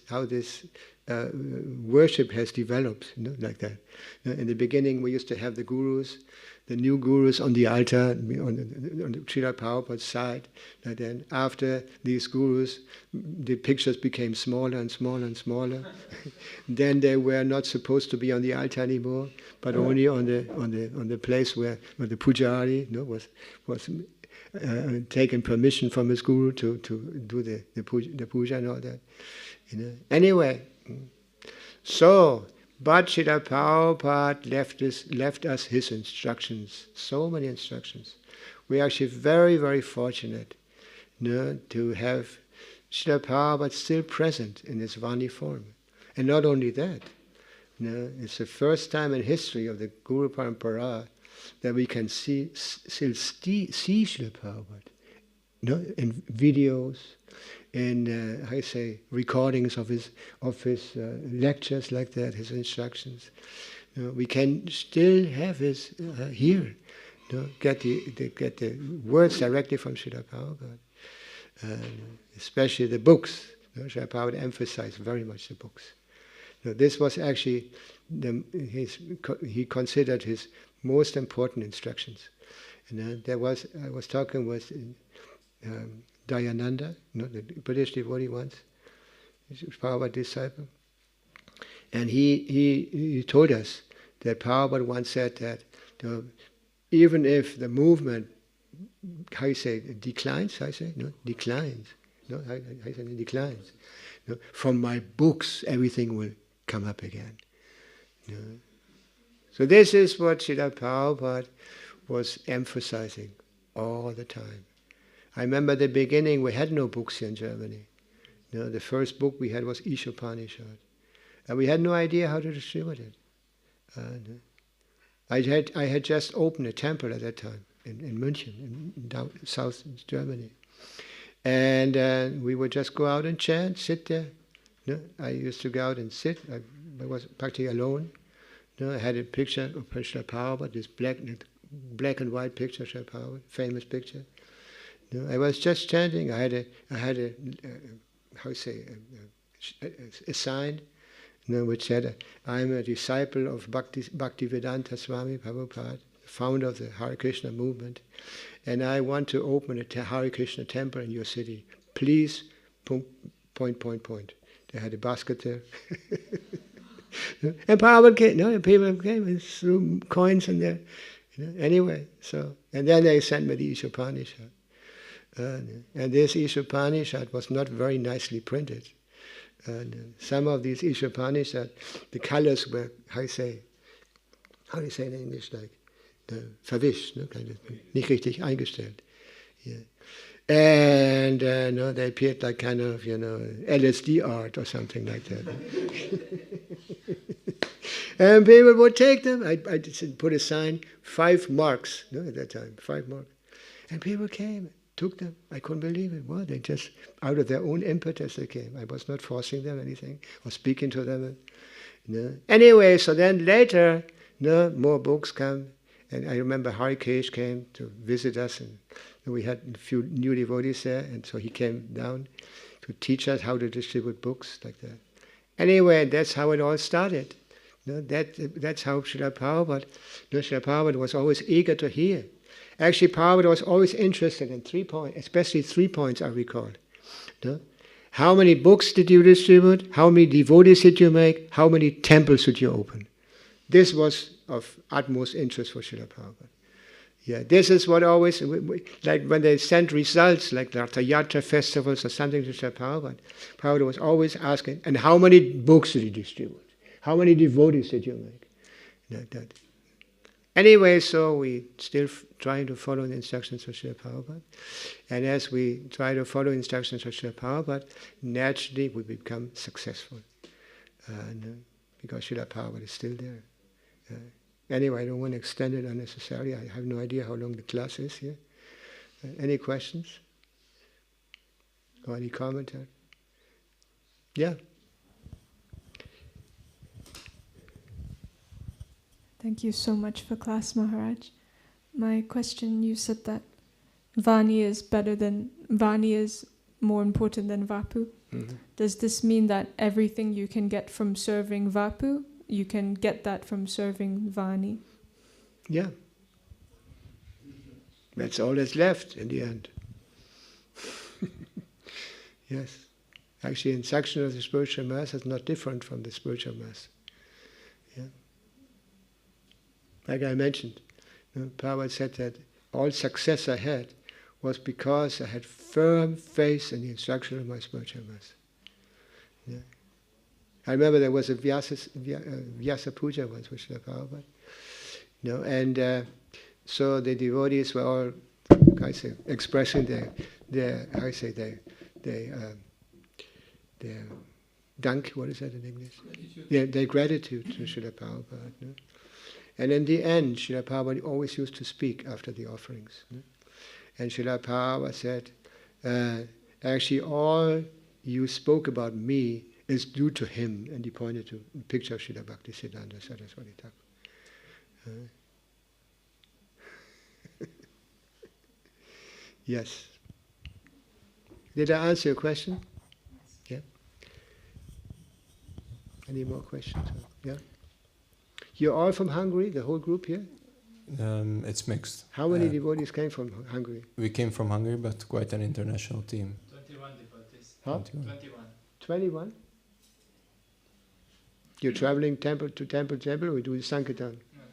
worship has developed, like that. In the beginning, we used to have the gurus, the new gurus on the altar, on the Srila Prabhupada's side. And then after these gurus, the pictures became smaller and smaller and smaller. Then they were not supposed to be on the altar anymore, but only on the place where the pujari was taken permission from his guru to do the puja and all that. Anyway, so. But Srila Prabhupada left us his instructions, so many instructions. We are actually very, very fortunate to have Srila Prabhupada still present in his Vani form. And not only that, it's the first time in history of the Guru Parampara that we can still see Srila Prabhupada in videos, in recordings of his lectures like that, his instructions. We can still have his here, get the words directly from Srila Prabhupada, especially the books. Srila Prabhupada emphasized very much the books. This was actually he considered his most important instructions. And I was talking with Dayananda, the British devotee once, Prabhupada disciple, and he told us that Prabhupada once said that even if the movement, declines, from my books everything will come up again. So this is what Srila Prabhupada was emphasizing all the time. I remember at the beginning we had no books here in Germany. The first book we had was Ishopanishad. And we had no idea how to distribute it. I had just opened a temple at that time in München, in South Germany. And we would just go out and chant, sit there. I used to go out and sit. I was practically alone. I had a picture of Srila Prabhupada, this black and white picture of Srila Prabhupada, famous picture. I was just chanting. I had a sign, which said, "I'm a disciple of Bhaktivedanta Swami Prabhupada, founder of the Hare Krishna movement, and I want to open a Hare Krishna temple in your city. Please, ... They had a basket there. And Prabhupada came, people came and threw coins in there. Anyway, and then they sent me the Ishopanishad. And this Ishopanishad was not very nicely printed. And some of these Ishopanishad, the colors were, how do you say in English, like verwischt, kind of, nicht richtig eingestellt. Yeah. And they appeared like kind of, LSD art or something like that. And people would take them. I put a sign, 5 marks, at that time, 5 marks. And people came, took them. I couldn't believe it. Well, they just, out of their own impetus they came. I was not forcing them anything or speaking to them. Anyway, so then later, more books come. And I remember Harikesh came to visit us, and we had a few new devotees there, and so he came down to teach us how to distribute books like that. Anyway, that's how it all started. That's how Srila Prabhupada was always eager to hear. Actually, Prabhupada was always interested in 3 points, especially 3 points I recall. No? How many books did you distribute? How many devotees did you make? How many temples did you open? This was of utmost interest for Srila Prabhupada. Yeah, this is what always, like when they sent results, like the Yatra festivals or something to Srila Prabhupada, Prabhupada was always asking, and how many books did you distribute? How many devotees did you make? Like that. Anyway, so we still trying to follow the instructions of Srila Prabhupada. And as we try to follow instructions of Srila Prabhupada, naturally we become successful. Because Srila Prabhupada is still there. Anyway, I don't want to extend it unnecessarily. I have no idea how long the class is here. Any questions? Or any commentary? Yeah? Thank you so much for class, Maharaj. My question, you said that Vani is more important than Vapu. Mm-hmm. Does this mean that everything you can get from serving Vapu, you can get that from serving Vani? Yeah. That's all that's left in the end. Yes. Actually, instruction of the spiritual master is not different from the spiritual master. Yeah. Like I mentioned, Prabhupada said that all success I had was because I had firm faith in the instruction of my spiritual master. Yeah. I remember there was a Vyasa Puja once with Srila Prabhupada. And so the devotees were all, expressing their dank, what is that in English? Yeah, their gratitude to Srila Prabhupada. No? And in the end, Srila Prabhupada always used to speak after the offerings. No? And Srila Prabhupada said, actually all you spoke about me is due to him, and he pointed to a picture of Srila Bhaktisiddhanta Saraswati Thakur. Yes. Did I answer your question? Yeah. Any more questions? Yeah. You're all from Hungary, the whole group here? It's mixed. How many devotees came from Hungary? We came from Hungary, but quite an international team. 21 devotees. Huh? 21. 21? You're traveling temple to temple, or you do Sankirtan? No,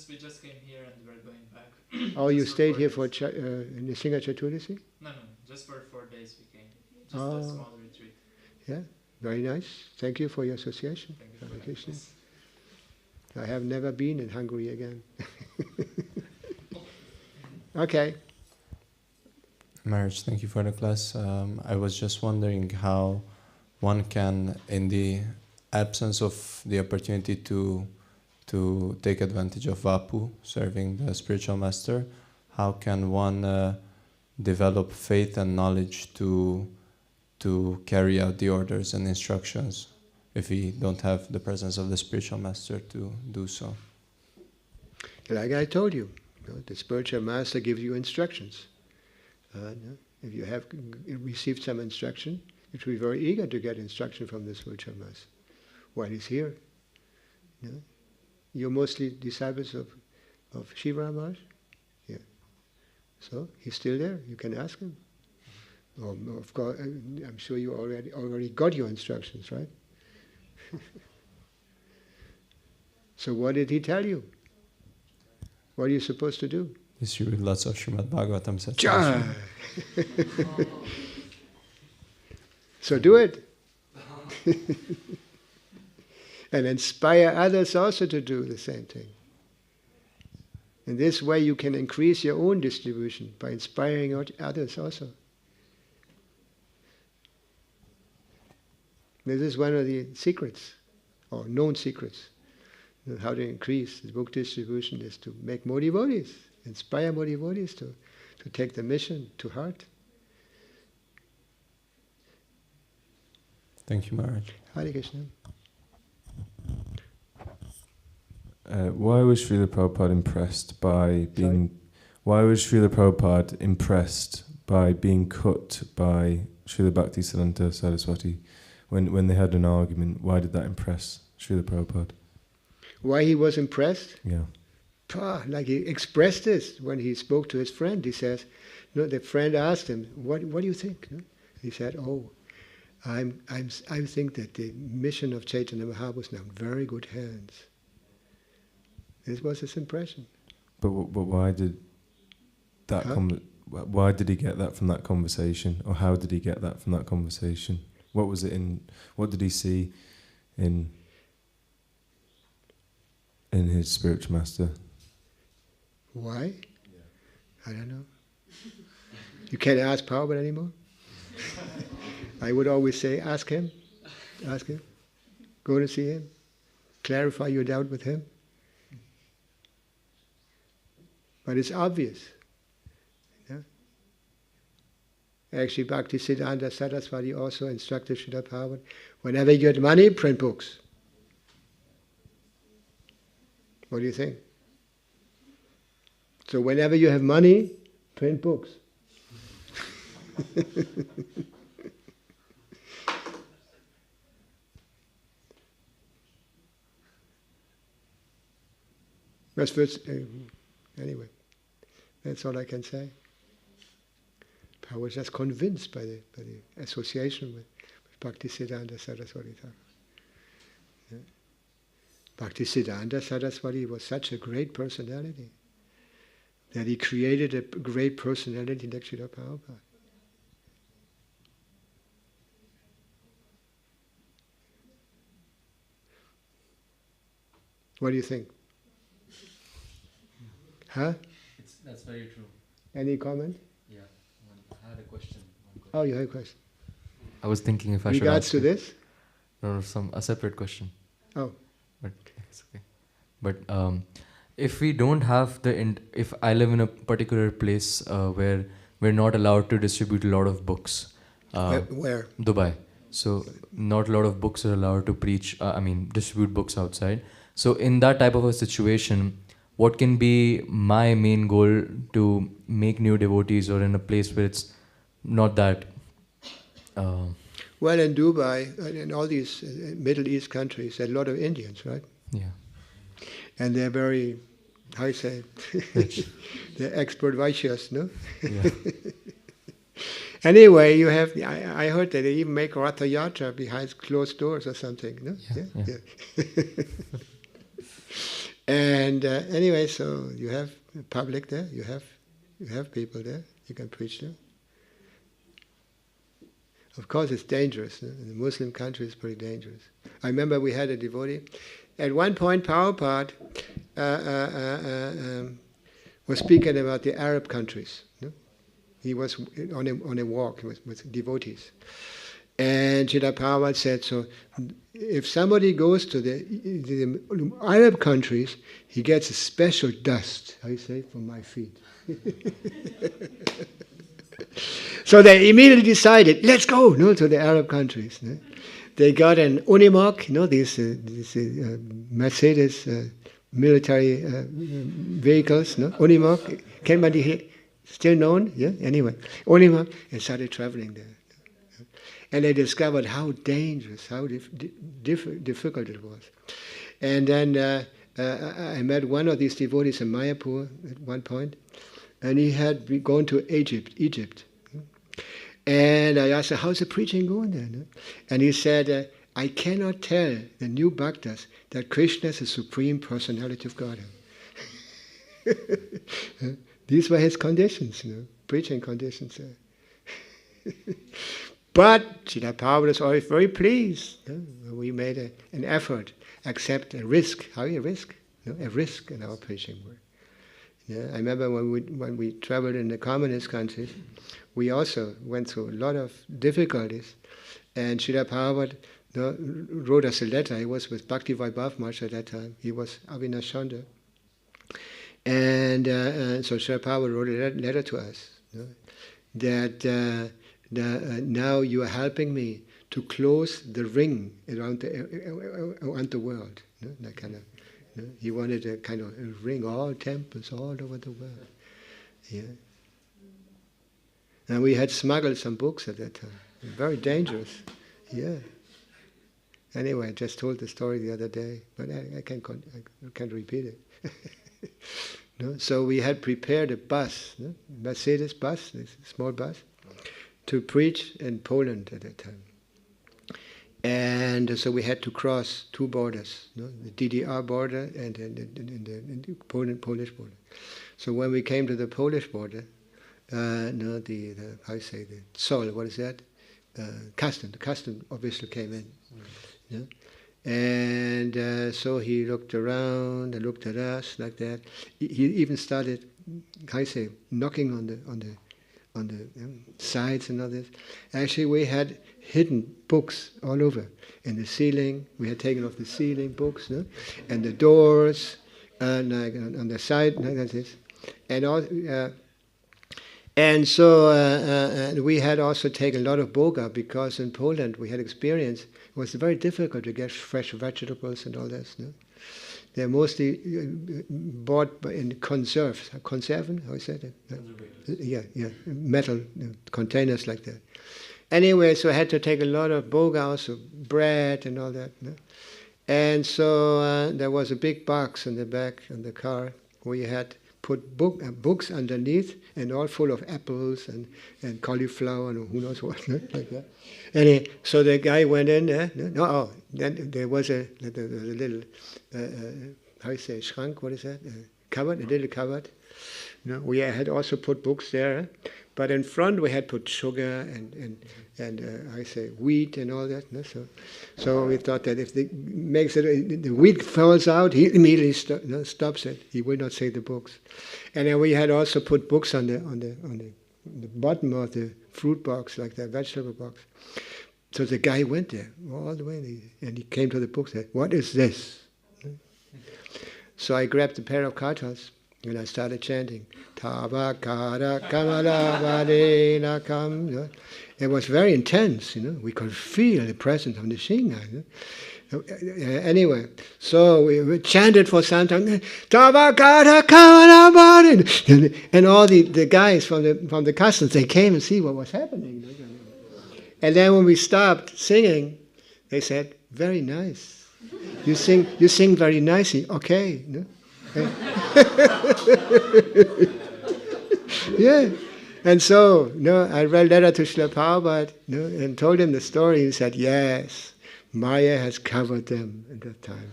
we just came here and we're going back. Oh, you Just stayed here 4 for in the Singha Chaturasi? No, just for 4 days we came. Just a small retreat. Yeah, very nice. Thank you for your association. Thank you Hare for Krishna. this. I have never been in Hungary again. Okay. Maharaj, thank you for the class. I was just wondering how one can, in the absence of the opportunity to take advantage of Vapu, serving the spiritual master, how can one develop faith and knowledge to carry out the orders and instructions if we don't have the presence of the spiritual master to do so? Like I told you, the spiritual master gives you instructions. If you have received some instruction, you should be very eager to get instruction from the spiritual master while he's here. You're mostly disciples of Shiva Maharaj? Yeah. So he's still there. You can ask him. Of course, I'm sure you already got your instructions, right? So what did he tell you? What are you supposed to do? Distribute lots of Srimad Bhagavatam sets. So do it. And inspire others also to do the same thing. In this way you can increase your own distribution by inspiring others also. This is one of the secrets, or known secrets. How to increase the book distribution is to make more devotees, inspire more devotees to take the mission to heart. Thank you, Maharaj. Hare Krishna. Why was Srila Prabhupada impressed by being? Why was Srila Prabhupada impressed by being cut by Srila Bhaktisiddhanta Saraswati when they had an argument? Why did that impress Srila Prabhupada? Why he was impressed? Yeah. like he expressed this when he spoke to his friend. He says, the friend asked him, what do you think? He said, I think that the mission of Chaitanya Mahaprabhu is now in very good hands. This was his impression. But why did that why did he get that from that conversation, or how did he get that from that conversation? What was it in? What did he see in his spiritual master? Why? I don't know. You can't ask Prabhupada anymore. I would always say, ask him. Ask him. Go to see him. Clarify your doubt with him. But it's obvious. Actually, Bhakti Siddhanta Saraswati also instructed Srila Prabhupada, whenever you get money, print books. What do you think? So whenever you have money, print books. Anyway, that's all I can say. I was just convinced by the association with Bhakti Siddhanta Saraswati Thakur. Yeah. Bhakti Siddhanta Saraswati was such a great personality that he created a great personality like Srila Prabhupada. What do you think? Huh? That's very true. Any comment? Yeah. I had a question. Oh, you had a question. I was thinking if I should Regards ask to this? No, a separate question. Oh. But it's okay. But if we don't have if I live in a particular place where we're not allowed to distribute a lot of books. Where? Dubai. So not a lot of books are allowed to distribute books outside. So in that type of a situation, what can be my main goal to make new devotees, or in a place where it's not that... Well, in Dubai, in all these Middle East countries, there are a lot of Indians, right? Yeah. And they're very, how you say, they're expert Vaishyas, no? Yeah. Anyway, you have, I heard that they even make Ratha Yatra behind closed doors or something, no? Yeah. And anyway, so you have public there, you have people there, you can preach there. Of course, it's dangerous. No? In the Muslim country, it's pretty dangerous. I remember we had a devotee. At one point, Prabhupada was speaking about the Arab countries. No? He was on a walk with devotees. And Srila Prabhupada said, so if somebody goes to the Arab countries, he gets a special dust, how you say, from my feet. So they immediately decided, let's go to the Arab countries. No? They got an Unimog, these Mercedes military vehicles, no? Unimog, can be still known? Yeah. Anyway, Unimog, and started traveling there. And they discovered how dangerous, how difficult it was. And then I met one of these devotees in Mayapur at one point, and he had gone to Egypt. And I asked him, how's the preaching going there? No? And he said, I cannot tell the new bhaktas that Krishna is the Supreme Personality of Godhead. These were his conditions, preaching conditions. But Srila Prabhupada was always very pleased. We made an effort, accept a risk. How you risk? A risk in our preaching work. Yeah, I remember when we traveled in the communist countries, we also went through a lot of difficulties. And Srila Prabhupada wrote us a letter. He was with Bhakti Vaibhav Maharaj at that time. He was Avinash Chandra. And so Srila Prabhupada wrote a letter to us that now you are helping me to close the ring around the world. That kind of. He wanted a kind of ring all temples all over the world. Yeah. And we had smuggled some books at that time. Very dangerous. Yeah. Anyway, I just told the story the other day, but I can't repeat it. No? So we had prepared a bus, no? Mercedes bus, this small bus, to preach in Poland at that time. And so we had to cross two borders, no? The DDR border and the Polish border. So when we came to the Polish border, no, the how you say, the zoll, what is that? The custom obviously came in. Yeah? And so he looked around and looked at us like that. He even started, how you say, knocking on the sides and all this. Actually, we had hidden books all over in the ceiling. We had taken off the ceiling books, no? And the doors, like on the side, like this, and all. And so we had also taken a lot of boga, because in Poland we had experience. It was very difficult to get fresh vegetables and all this. No? They're mostly bought in conserves. Conserven, how is that? Yeah, metal containers like that. Anyway, so I had to take a lot of boga, also bread and all that. No? And so there was a big box in the back of the car where you had put books underneath, and all full of apples and cauliflower and who knows what, no? Like that. And so the guy went in there. Then there was a little, how you say, schrank, what is that? Cupboard, a little cupboard. No, we had also put books there, but in front we had put sugar and I say wheat and all that. No? So we thought that if the wheat falls out, he immediately stops it. He will not say the books. And then we had also put books on the bottom of the fruit box, like that vegetable box. So the guy went there all the way, and he came to the books and said, "What is this?" So I grabbed a pair of kartals. And I started chanting, Tavakara Kamala Vadena Kam. It was very intense, We could feel the presence of the Shinga. Anyway, so we chanted for some time, Tavakara Kamala Vadena. And all the guys from the customs, they came and see what was happening. And then when we stopped singing, they said, "Very nice. You sing very nicely." Okay. Yeah, and so I read letter to Srila Prabhupada and told him the story. He said, "Yes, Maya has covered them at that time."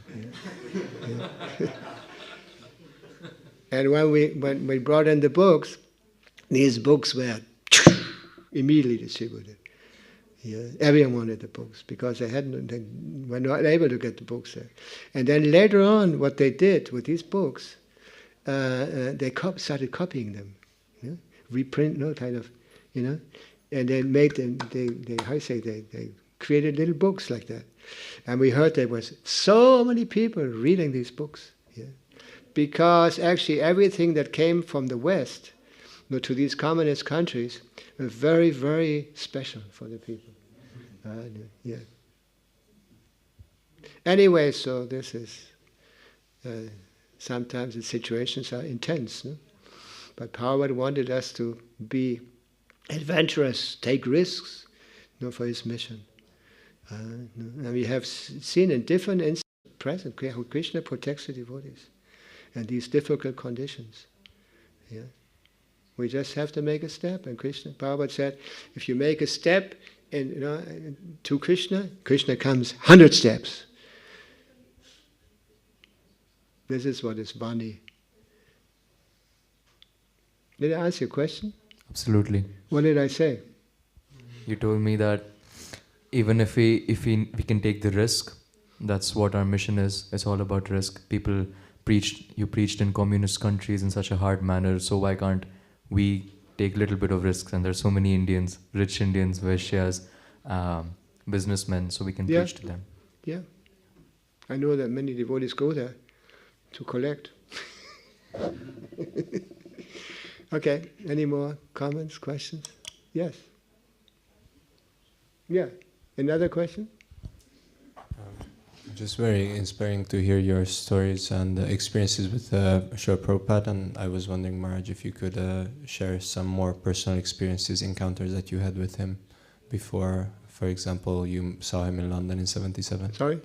Yeah. And when we brought in the books, these books were immediately distributed. Yeah, everyone wanted the books because they were not able to get the books there. And then later on, what they did with these books, they started copying them, reprint, and then made them. They created little books like that, and we heard there was so many people reading these books, because actually everything that came from the West, to these communist countries, was very, very special for the people. Anyway, so this is. Sometimes the situations are intense, but Prabhupada wanted us to be adventurous, take risks, for his mission. And we have seen in different instances present how Krishna protects the devotees in these difficult conditions. Yeah, we just have to make a step, and Prabhupada said, if you make a step to Krishna, Krishna comes 100 steps. This is what is Vani. Did I answer your question? Absolutely. What did I say? You told me that even if we can take the risk, that's what our mission is. It's all about risk. You preached in communist countries in such a hard manner, so why can't we take a little bit of risks? And there's so many Indians, rich Indians, Vaishyas, businessmen, so we can preach to them. Yeah. I know that many devotees go there to collect. Okay, any more comments, questions? Yes. Yeah, another question? Just very inspiring to hear your stories and experiences with Srila Prabhupada, and I was wondering, Maharaj, if you could share some more personal experiences, encounters that you had with him before. For example, you saw him in London in '77. Sorry?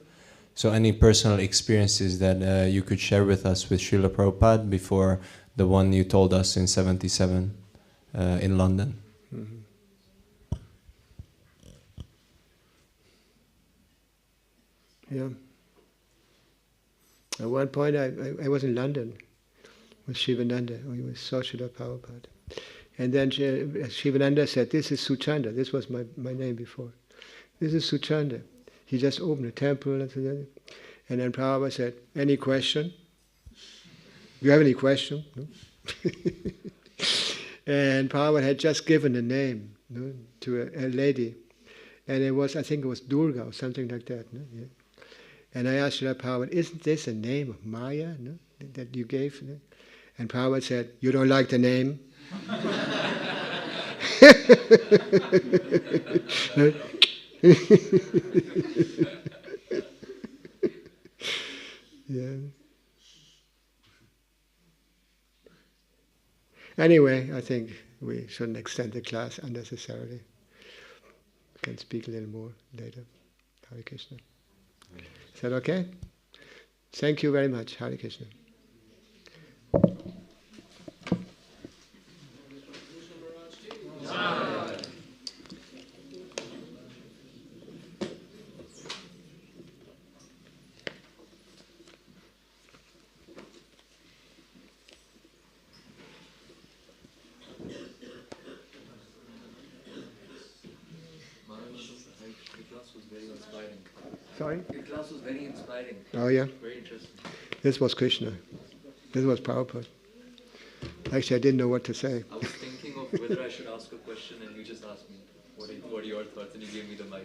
So any personal experiences that you could share with us with Srila Prabhupada before the one you told us in 77 in London? Mm-hmm. Yeah. At one point I was in London with Shivananda. We saw Srila Prabhupada. And then Shivananda said, "This is Suchanda." This was my name before. "This is Suchanda. He just opened a temple." And then Prabhupada said, "Any question? Do you have any question?" No? And Prabhupada had just given a name, no, to a lady. And I think it was Durga or something like that. No? Yeah. And I asked Srila Prabhupada, "Isn't this a name of Maya, no, that you gave?" No? And Prabhupada said, "You don't like the name?" Yeah. Anyway, I think we shouldn't extend the class unnecessarily. We can speak a little more later. Hare Krishna. Is that okay? Thank you very much. Hare Krishna. Sorry? Your class was very inspiring. Oh yeah? Very interesting. This was Krishna. This was Prabhupada. Actually, I didn't know what to say. I was thinking of whether I should ask a question and you just asked me, what are your thoughts, and you gave me the mic.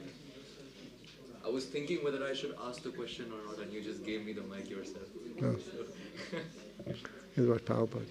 I was thinking whether I should ask the question or not, and you just gave me the mic yourself. Oh. This was Prabhupada.